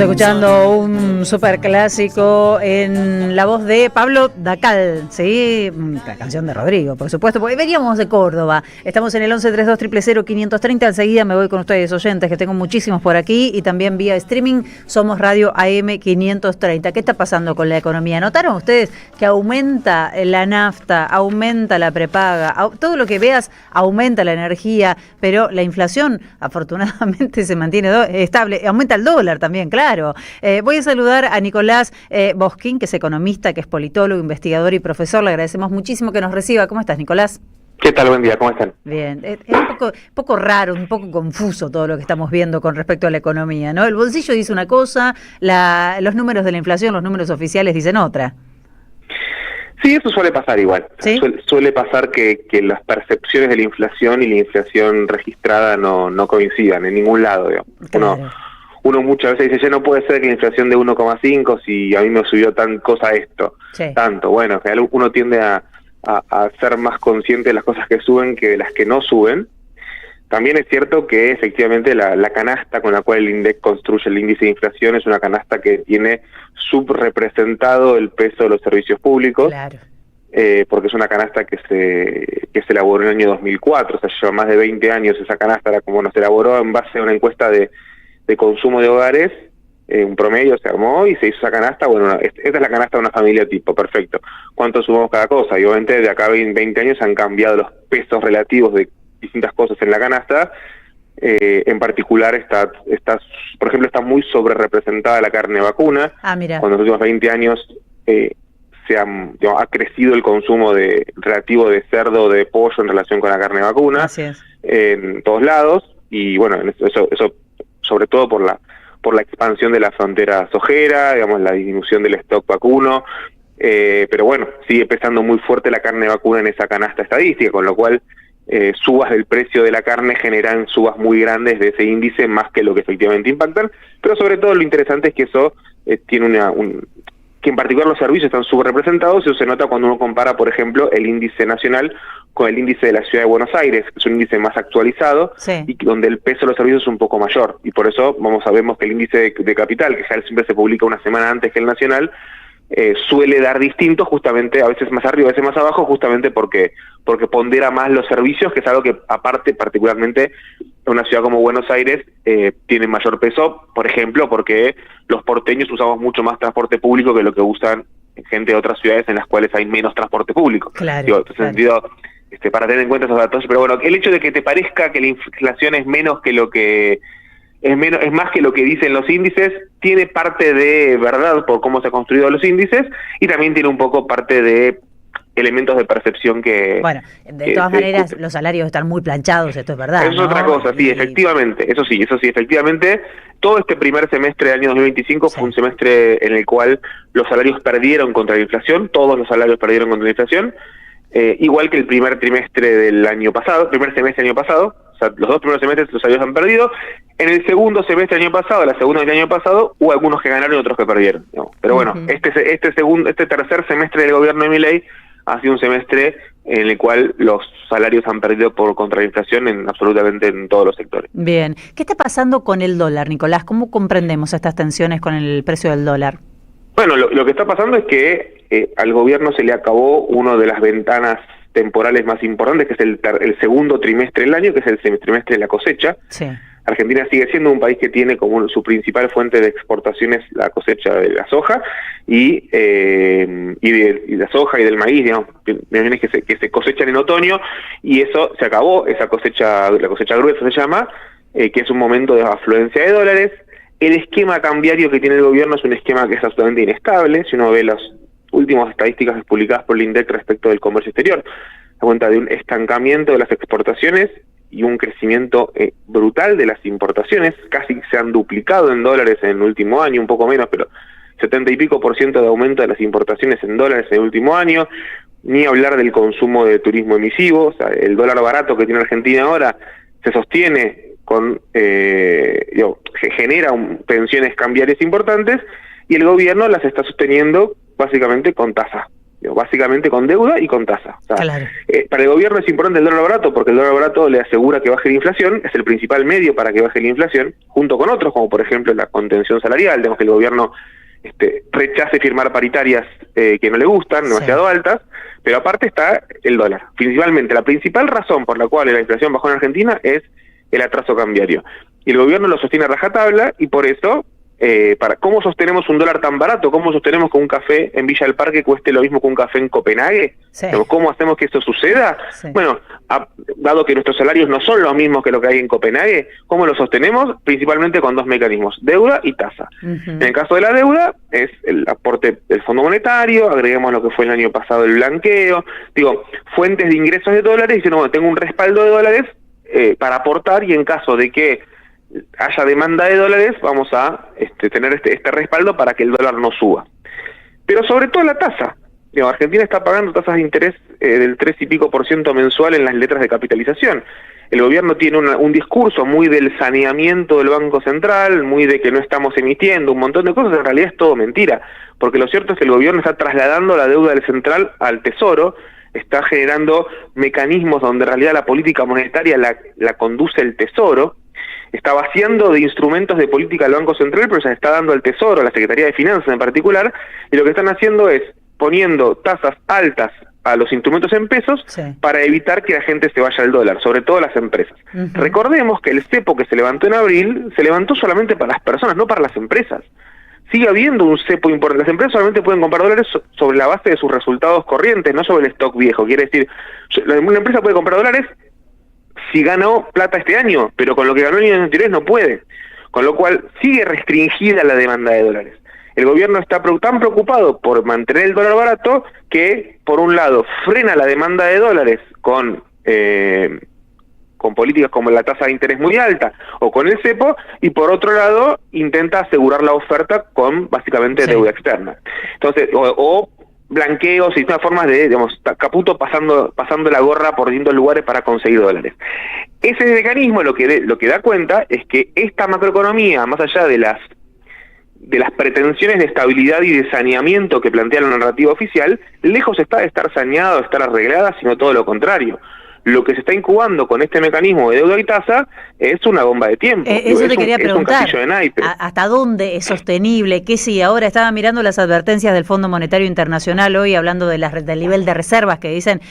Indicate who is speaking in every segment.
Speaker 1: escuchando un super clásico en la voz de Pablo Dacal, ¿sí? La canción de Rodrigo, por supuesto, porque veníamos de Córdoba. Estamos en el 1132000530. Enseguida me voy con ustedes, oyentes, que tengo muchísimos por aquí, y también vía streaming. Somos Radio AM 530. ¿Qué está pasando con la economía? ¿Notaron ustedes que aumenta la nafta, aumenta la prepaga, todo lo que veas aumenta la energía, pero la inflación afortunadamente se mantiene estable? Aumenta el dólar también, claro. Voy a saludar a Nicolás Bosquín, que es economista, que es politólogo, investigador y profesor. Le agradecemos muchísimo que nos reciba. ¿Cómo estás, Nicolás?
Speaker 2: ¿Qué tal? Buen día, ¿cómo están?
Speaker 1: Bien, es un poco raro, un poco confuso todo lo que estamos viendo con respecto a la economía, ¿no? El bolsillo dice una cosa, los números de la inflación, los números oficiales dicen otra.
Speaker 2: Sí, eso suele pasar igual. ¿Sí? Suele pasar que las percepciones de la inflación y la inflación registrada no coincidan en ningún lado, digamos. Claro. Uno muchas veces dice, ya no puede ser que la inflación de 1,5 si a mí me subió tanto. Bueno, en general uno tiende a ser más consciente de las cosas que suben que de las que no suben. También es cierto que efectivamente la canasta con la cual el INDEC construye el índice de inflación es una canasta que tiene subrepresentado el peso de los servicios públicos.
Speaker 1: Claro.
Speaker 2: Porque es una canasta que se elaboró en el año 2004, o sea, lleva más de 20 años esa canasta, era como se elaboró en base a una encuesta de consumo de hogares, un promedio se armó y se hizo esa canasta. Bueno, esta es la canasta de una familia tipo, perfecto. ¿Cuánto sumamos cada cosa? Y obviamente de acá a 20 años han cambiado los pesos relativos de distintas cosas en la canasta. En particular está, por ejemplo, está muy sobre representada la carne vacuna.
Speaker 1: Mira.
Speaker 2: Cuando en los últimos 20 años ha crecido el consumo relativo de cerdo, de pollo en relación con la carne vacuna.
Speaker 1: Así es.
Speaker 2: En todos lados, y bueno, eso sobre todo por la expansión de la frontera sojera, digamos, la disminución del stock vacuno, pero bueno, sigue pesando muy fuerte la carne vacuna en esa canasta estadística, con lo cual subas del precio de la carne generan subas muy grandes de ese índice, más que lo que efectivamente impactan, pero sobre todo lo interesante es que eso tiene que en particular los servicios están subrepresentados, y eso se nota cuando uno compara, por ejemplo, el índice nacional con el índice de la Ciudad de Buenos Aires, que es un índice más actualizado,
Speaker 1: sí,
Speaker 2: y donde el peso de los servicios es un poco mayor, y por eso sabemos que el índice de capital, que ya siempre se publica una semana antes que el nacional, suele dar distinto, justamente a veces más arriba, a veces más abajo, justamente porque pondera más los servicios, que es algo que aparte, particularmente en una ciudad como Buenos Aires, tiene mayor peso, por ejemplo, porque los porteños usamos mucho más transporte público que lo que usan gente de otras ciudades en las cuales hay menos transporte público.
Speaker 1: Claro,
Speaker 2: en ese sentido, para tener en cuenta esos datos, pero bueno, el hecho de que te parezca que la inflación es menos que lo que es más que lo que dicen los índices, tiene parte de verdad por cómo se han construido los índices, y también tiene un poco parte de elementos de percepción que...
Speaker 1: Bueno, de todas maneras, los salarios están muy planchados, esto es verdad,
Speaker 2: Eso es otra cosa, sí, efectivamente, eso sí, efectivamente. Todo este primer semestre del año 2025 fue un semestre en el cual los salarios perdieron contra la inflación, todos los salarios perdieron contra la inflación, igual que el primer semestre del año pasado, o sea, los dos primeros semestres los salarios han perdido. En el segundo semestre del año pasado, la segunda del año pasado, hubo algunos que ganaron y otros que perdieron, ¿no? Pero bueno, este tercer semestre del gobierno de Milei ha sido un semestre en el cual los salarios han perdido contra la inflación absolutamente en todos los sectores.
Speaker 1: Bien. ¿Qué está pasando con el dólar, Nicolás? ¿Cómo comprendemos estas tensiones con el precio del dólar?
Speaker 2: Bueno, lo que está pasando es que al gobierno se le acabó una de las ventanas temporales más importantes, que es el segundo trimestre del año, que es el trimestre de la cosecha.
Speaker 1: Sí.
Speaker 2: Argentina sigue siendo un país que tiene como su principal fuente de exportaciones la cosecha de la soja y de la soja y del maíz, digamos, que se cosechan en otoño, y eso se acabó, esa cosecha, la cosecha gruesa se llama, que es un momento de afluencia de dólares. El esquema cambiario que tiene el gobierno es un esquema que es absolutamente inestable. Si uno ve las últimas estadísticas publicadas por el INDEC respecto del comercio exterior, da cuenta de un estancamiento de las exportaciones y un crecimiento brutal de las importaciones. Casi se han duplicado en dólares en el último año, un poco menos, pero 70 y pico % de aumento de las importaciones en dólares en el último año. Ni hablar del consumo de turismo emisivo. O sea, el dólar barato que tiene Argentina ahora se sostiene genera tensiones cambiarias importantes, y el gobierno las está sosteniendo básicamente con tasa básicamente con deuda y con tasa. O sea,
Speaker 1: claro.
Speaker 2: Para el gobierno es importante el dólar barato porque el dólar barato le asegura que baje la inflación, es el principal medio para que baje la inflación, junto con otros, como por ejemplo la contención salarial. Tenemos que el gobierno rechace firmar paritarias que no le gustan, demasiado altas, pero aparte está el dólar. Principalmente, la principal razón por la cual la inflación bajó en Argentina es el atraso cambiario. Y el gobierno lo sostiene a rajatabla y por eso, ¿cómo sostenemos un dólar tan barato? ¿Cómo sostenemos que un café en Villa del Parque cueste lo mismo que un café en Copenhague?
Speaker 1: Sí.
Speaker 2: ¿Cómo hacemos que esto suceda? Sí. Bueno, dado que nuestros salarios no son los mismos que lo que hay en Copenhague, ¿cómo lo sostenemos? Principalmente con dos mecanismos, deuda y tasa. En el caso de la deuda, es el aporte del Fondo Monetario, agreguemos lo que fue el año pasado el blanqueo, fuentes de ingresos de dólares, diciendo, bueno, tengo un respaldo de dólares para aportar y en caso de que haya demanda de dólares, vamos a tener este respaldo para que el dólar no suba. Pero sobre todo la tasa. Argentina está pagando tasas de interés del 3 y pico % mensual en las letras de capitalización. El gobierno tiene un discurso muy del saneamiento del Banco Central, muy de que no estamos emitiendo, un montón de cosas, en realidad es todo mentira, porque lo cierto es que el gobierno está trasladando la deuda del central al Tesoro, está generando mecanismos donde en realidad la política monetaria la conduce el Tesoro, está vaciando de instrumentos de política al Banco Central, pero se está dando al Tesoro, a la Secretaría de Finanzas en particular, y lo que están haciendo es poniendo tasas altas a los instrumentos en pesos para evitar que la gente se vaya al dólar, sobre todo las empresas. Recordemos que el cepo que se levantó en abril, se levantó solamente para las personas, no para las empresas. Sigue habiendo un cepo importante. Las empresas solamente pueden comprar dólares sobre la base de sus resultados corrientes, no sobre el stock viejo. Quiere decir, una empresa puede comprar dólares si ganó plata este año, pero con lo que ganó el año anterior no puede. Con lo cual sigue restringida la demanda de dólares. El gobierno está tan preocupado por mantener el dólar barato que, por un lado, frena la demanda de dólares con políticas como la tasa de interés muy alta o con el cepo, y por otro lado intenta asegurar la oferta con básicamente deuda externa. Entonces, o blanqueos y distintas formas de, Caputo pasando la gorra por distintos lugares para conseguir dólares. Ese mecanismo lo que da cuenta es que esta macroeconomía, más allá de las pretensiones de estabilidad y de saneamiento que plantea la narrativa oficial, lejos está de estar saneada o estar arreglada, sino todo lo contrario. Lo que se está incubando con este mecanismo de deuda y tasa es una bomba de tiempo.
Speaker 1: Eso te quería preguntar,
Speaker 2: es un castillo de naipes.
Speaker 1: ¿Hasta dónde es sostenible? ¿Qué sigue? Ahora estaba mirando las advertencias del Fondo Monetario Internacional hoy, hablando del nivel de reservas que dicen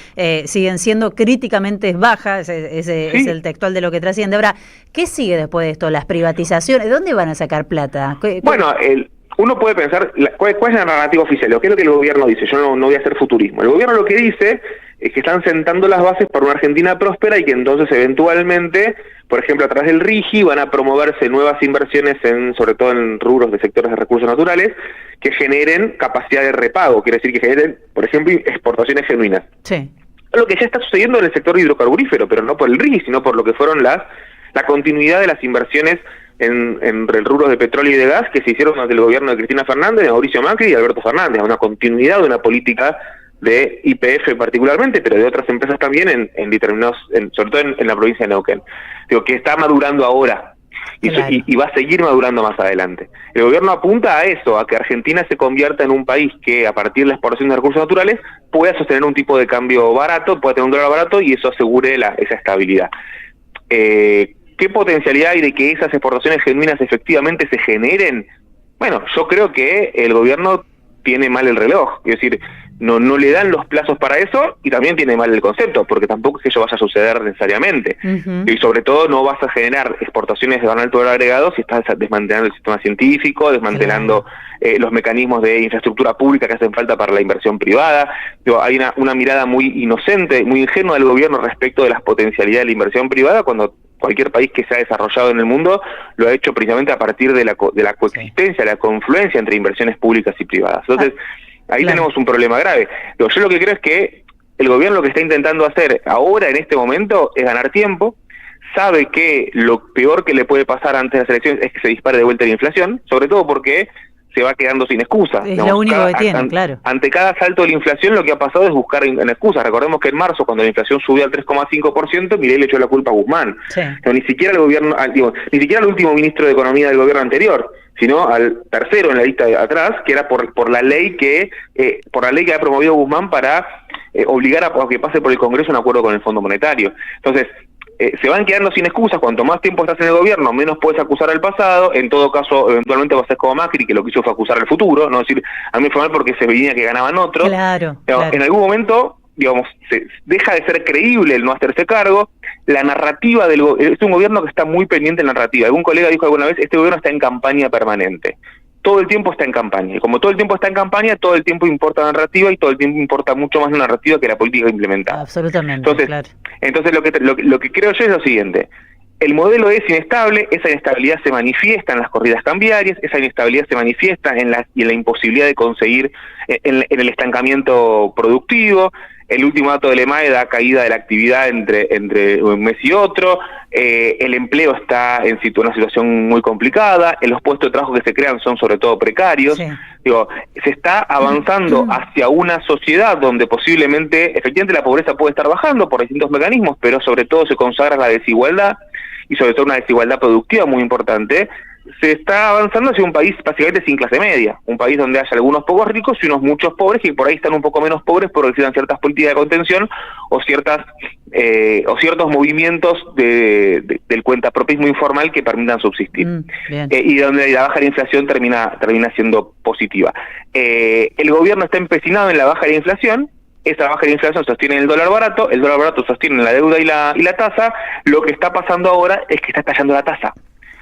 Speaker 1: siguen siendo críticamente bajas, es el textual de lo que trasciende. Ahora, ¿qué sigue después de esto? ¿Las privatizaciones? ¿De dónde van a sacar plata?
Speaker 2: Bueno, uno puede pensar, ¿cuál es la narrativa oficial? ¿Qué es lo que el gobierno dice? Yo no voy a hacer futurismo. El gobierno lo que dice es que están sentando las bases para una Argentina próspera y que entonces eventualmente, por ejemplo, a través del RIGI van a promoverse nuevas inversiones, sobre todo en rubros de sectores de recursos naturales, que generen capacidad de repago, quiere decir que generen, por ejemplo, exportaciones genuinas.
Speaker 1: Sí.
Speaker 2: Lo que ya está sucediendo en el sector hidrocarburífero, pero no por el RIGI, sino por lo que fueron la continuidad de las inversiones en el rubro de petróleo y de gas que se hicieron durante el gobierno de Cristina Fernández, de Mauricio Macri y de Alberto Fernández, una continuidad de una política de YPF particularmente, pero de otras empresas también en determinados, sobre todo en la provincia de Neuquén. Que está madurando ahora y va a seguir madurando más adelante. El gobierno apunta a eso, a que Argentina se convierta en un país que a partir de la exportación de recursos naturales pueda sostener un tipo de cambio barato, pueda tener un dólar barato y eso asegure esa estabilidad. ¿Qué potencialidad hay de que esas exportaciones genuinas efectivamente se generen? Bueno, yo creo que el gobierno tiene mal el reloj, es decir, no le dan los plazos para eso y también tiene mal el concepto, porque tampoco es que eso vaya a suceder necesariamente. Y sobre todo no vas a generar exportaciones de alto valor agregado si estás desmantelando el sistema científico, desmantelando los mecanismos de infraestructura pública que hacen falta para la inversión privada. Hay una mirada muy inocente, muy ingenua del gobierno respecto de las potencialidades de la inversión privada, cuando cualquier país que se ha desarrollado en el mundo lo ha hecho precisamente a partir de la coexistencia, la confluencia entre inversiones públicas y privadas. Entonces, ahí tenemos un problema grave. Yo lo que creo es que el gobierno lo que está intentando hacer ahora, en este momento, es ganar tiempo. Sabe que lo peor que le puede pasar antes de las elecciones es que se dispare de vuelta la inflación, sobre todo porque se va quedando sin excusas.
Speaker 1: Es lo único que tiene, claro.
Speaker 2: Ante cada salto de la inflación lo que ha pasado es buscar en excusas. Recordemos que en marzo, cuando la inflación subió al 3,5%, Milei le echó la culpa a Guzmán.
Speaker 1: Sí.
Speaker 2: No, ni siquiera el gobierno, ni siquiera el último ministro de Economía del gobierno anterior, sino al tercero en la lista de atrás, que era por la ley que ha promovido Guzmán para obligar a que pase por el Congreso un acuerdo con el Fondo Monetario. Entonces, se van quedando sin excusas. Cuanto más tiempo estás en el gobierno, menos puedes acusar al pasado. En todo caso, eventualmente vas a ser como Macri, que lo que hizo fue acusar al futuro, no decir, a mí me fue mal porque se veía que ganaban otros.
Speaker 1: Claro.
Speaker 2: En algún momento, se deja de ser creíble el no hacerse cargo. La narrativa es un gobierno que está muy pendiente de la narrativa. Algún colega dijo alguna vez, este gobierno está en campaña permanente. Todo el tiempo está en campaña. Y como todo el tiempo está en campaña, todo el tiempo importa la narrativa y todo el tiempo importa mucho más la narrativa que la política implementada.
Speaker 1: Absolutamente,
Speaker 2: Entonces lo que creo yo es lo siguiente. El modelo es inestable, esa inestabilidad se manifiesta en las corridas cambiarias, esa inestabilidad se manifiesta en la imposibilidad de conseguir, en el estancamiento productivo. El último dato del EMAE da caída de la actividad entre un mes y otro. El empleo está en una situación muy complicada. Los puestos de trabajo que se crean son sobre todo precarios.
Speaker 1: Sí.
Speaker 2: Se está avanzando hacia una sociedad donde posiblemente, efectivamente, la pobreza puede estar bajando por distintos mecanismos, pero sobre todo se consagra la desigualdad, y sobre todo una desigualdad productiva muy importante. Se está avanzando hacia un país básicamente sin clase media, un país donde haya algunos pocos ricos y unos muchos pobres, que por ahí están un poco menos pobres porque existen ciertas políticas de contención o ciertos movimientos del cuentapropismo informal que permitan subsistir, y donde la baja de la inflación termina siendo positiva. El gobierno está empecinado en la baja de la inflación. Esa baja de inflación sostiene el dólar barato sostiene la deuda y la tasa. Lo que está pasando ahora es que está estallando la tasa.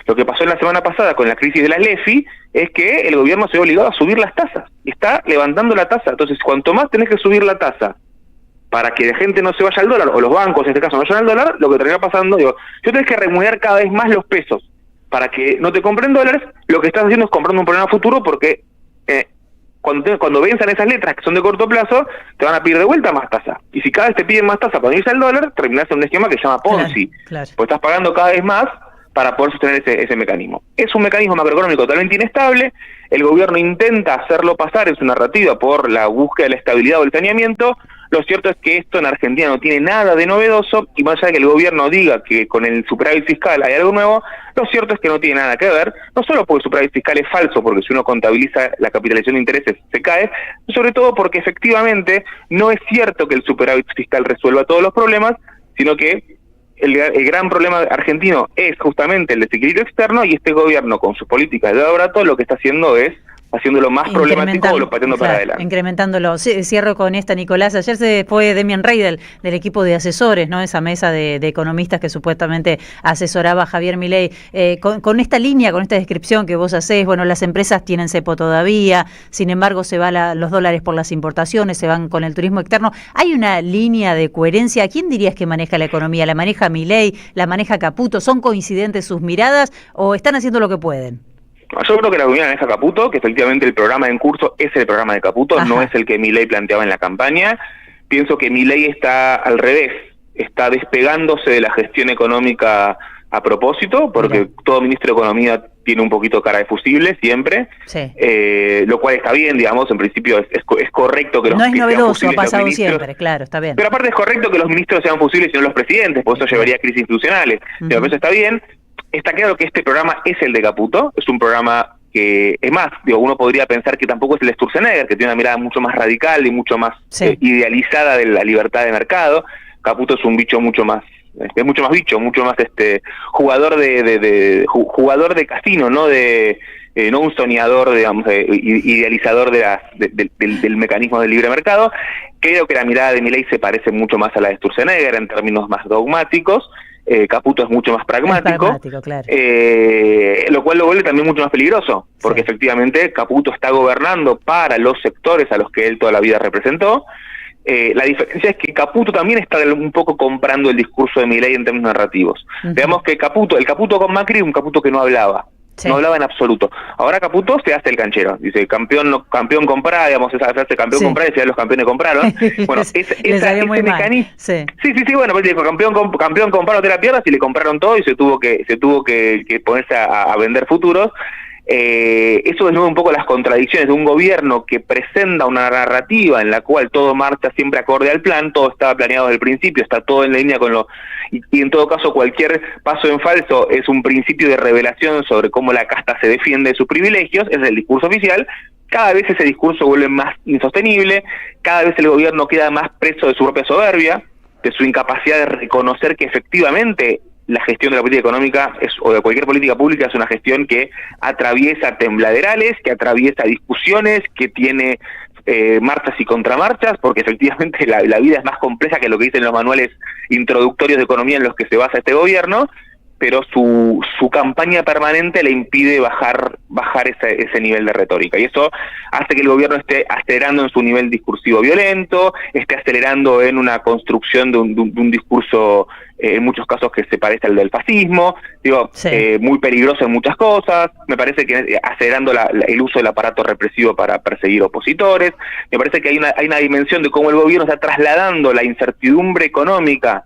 Speaker 2: Lo que pasó la semana pasada con la crisis de la LEFI es que el gobierno se ve obligado a subir las tasas. Está levantando la tasa. Entonces, cuanto más tenés que subir la tasa para que la gente no se vaya al dólar, o los bancos en este caso no vayan al dólar, lo que termina pasando, yo tenés que remunerar cada vez más los pesos para que no te compren dólares. Lo que estás haciendo es comprando un problema futuro, porque cuando venzan esas letras que son de corto plazo, te van a pedir de vuelta más tasa. Y si cada vez te piden más tasa para irse al dólar, terminás en un esquema que se llama Ponzi. Claro. Pues estás pagando cada vez más para poder sostener ese mecanismo. Es un mecanismo macroeconómico totalmente inestable. El gobierno intenta hacerlo pasar en su narrativa por la búsqueda de la estabilidad o el saneamiento. Lo cierto es que esto en Argentina no tiene nada de novedoso, y más allá de que el gobierno diga que con el superávit fiscal hay algo nuevo, lo cierto es que no tiene nada que ver, no solo porque el superávit fiscal es falso, porque si uno contabiliza la capitalización de intereses se cae, sobre todo porque efectivamente no es cierto que el superávit fiscal resuelva todos los problemas, sino que el gran problema argentino es justamente el desequilibrio externo, y este gobierno con sus políticas de barato lo que está haciendo es haciéndolo más problemático o lo pateando para adelante.
Speaker 1: Incrementándolo. Sí, cierro con esta, Nicolás. Ayer se fue Demian Rey del equipo de asesores, ¿no? Esa mesa de economistas que supuestamente asesoraba a Javier Milei. Con esta línea, con esta descripción que vos hacés, bueno, las empresas tienen cepo todavía, sin embargo se van los dólares por las importaciones, se van con el turismo externo. ¿Hay una línea de coherencia? ¿Quién dirías que maneja la economía? ¿La maneja Milei? ¿La maneja Caputo? ¿Son coincidentes sus miradas o están haciendo lo que pueden?
Speaker 2: Yo creo que la economía maneja Caputo, que efectivamente el programa en curso es el programa de Caputo. Ajá. No es el que Milei planteaba en la campaña. Pienso que Milei está al revés, está despegándose de la gestión económica a propósito, porque todo ministro de Economía tiene un poquito cara de fusible siempre, sí. Lo cual está bien, digamos, en principio es correcto que los ministros sean fusibles. No es novedoso, ha pasado siempre,
Speaker 1: claro, está bien.
Speaker 2: Pero aparte es correcto que los ministros sean fusibles y no los presidentes, por eso llevaría a crisis institucionales. Pero eso está bien. Está claro que este programa es el de Caputo, es un programa que, es más, uno podría pensar que tampoco es el de Sturzenegger, que tiene una mirada mucho más radical y mucho más idealizada de la libertad de mercado. Caputo es un bicho mucho más jugador jugador de casino, no no un soñador, digamos, idealizador del mecanismo del libre mercado. Creo que la mirada de Milei se parece mucho más a la de Sturzenegger en términos más dogmáticos. Caputo es mucho más pragmático, claro. Lo cual lo vuelve también mucho más peligroso, porque efectivamente Caputo está gobernando para los sectores a los que él toda la vida representó. La diferencia es que Caputo también está un poco comprando el discurso de Milei en términos narrativos. Veamos que el Caputo con Macri, un Caputo que no hablaba. No hablaba en absoluto. Ahora Caputo se hace el canchero. Dice, campeón comprá, digamos, esa frase, campeón comprá, decía los campeones compraron. Bueno, ese mecanismo. Sí, bueno, pues dijo, campeón comprá, no te la pierdas, y le compraron todo y se tuvo que ponerse a vender futuros. eso desnuda un poco las contradicciones de un gobierno que presenta una narrativa en la cual todo marcha siempre acorde al plan, todo estaba planeado desde el principio, está todo en línea con y en todo caso cualquier paso en falso es un principio de revelación sobre cómo la casta se defiende de sus privilegios, es el discurso oficial. Cada vez ese discurso vuelve más insostenible, cada vez el gobierno queda más preso de su propia soberbia, de su incapacidad de reconocer que efectivamente la gestión de la política económica o de cualquier política pública es una gestión que atraviesa tembladerales, que atraviesa discusiones, que tiene marchas y contramarchas, porque efectivamente la vida es más compleja que lo que dicen los manuales introductorios de economía en los que se basa este gobierno, pero su campaña permanente le impide bajar ese nivel de retórica. Y eso hace que el gobierno esté acelerando en su nivel discursivo violento, esté acelerando en una construcción de un discurso, en muchos casos, que se parece al del fascismo, muy peligroso en muchas cosas. Me parece que acelerando el uso del aparato represivo para perseguir opositores. Me parece que hay una dimensión de cómo el gobierno está trasladando la incertidumbre económica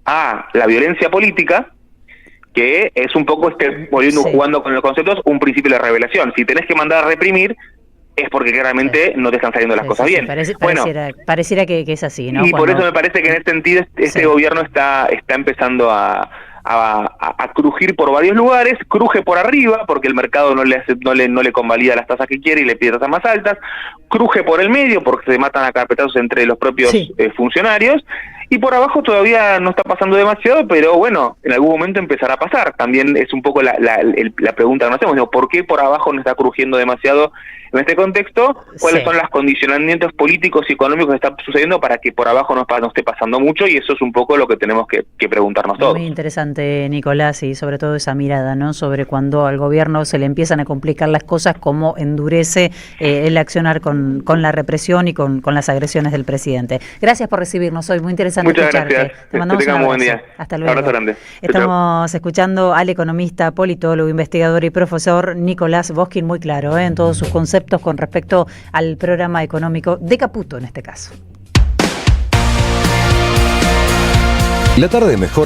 Speaker 2: a la violencia política, que es un poco jugando con los conceptos, un principio de revelación. Si tenés que mandar a reprimir, es porque claramente no te están saliendo las cosas bien.
Speaker 1: Pareciera que es así, ¿no?
Speaker 2: Y por eso me parece que en este sentido este gobierno está empezando a crujir por varios lugares, cruje por arriba porque el mercado no le convalida las tasas que quiere y le pide tasas más altas, cruje por el medio porque se matan a carpetazos entre los propios funcionarios, y por abajo todavía no está pasando demasiado, pero bueno, en algún momento empezará a pasar. También es un poco la pregunta que nos hacemos, ¿por qué por abajo no está crujiendo demasiado en este contexto? ¿Cuáles son los condicionamientos políticos y económicos que están sucediendo para que por abajo no esté pasando mucho? Y eso es un poco lo que tenemos que preguntarnos todos.
Speaker 1: Muy interesante, Nicolás, y sobre todo esa mirada, ¿no?, sobre cuando al gobierno se le empiezan a complicar las cosas, cómo endurece el accionar con la represión y con las agresiones del presidente. Gracias por recibirnos hoy, muy interesante.
Speaker 2: Muchas
Speaker 1: escucharte.
Speaker 2: gracias.
Speaker 1: Te mandamos un abrazo.
Speaker 2: Buen día.
Speaker 1: Hasta luego.
Speaker 2: Abrazo grande.
Speaker 1: Estamos escuchando al economista, politólogo, investigador y profesor Nicolás Boskin, muy claro en todos sus conceptos con respecto al programa económico de Caputo en este caso.
Speaker 3: La tarde mejor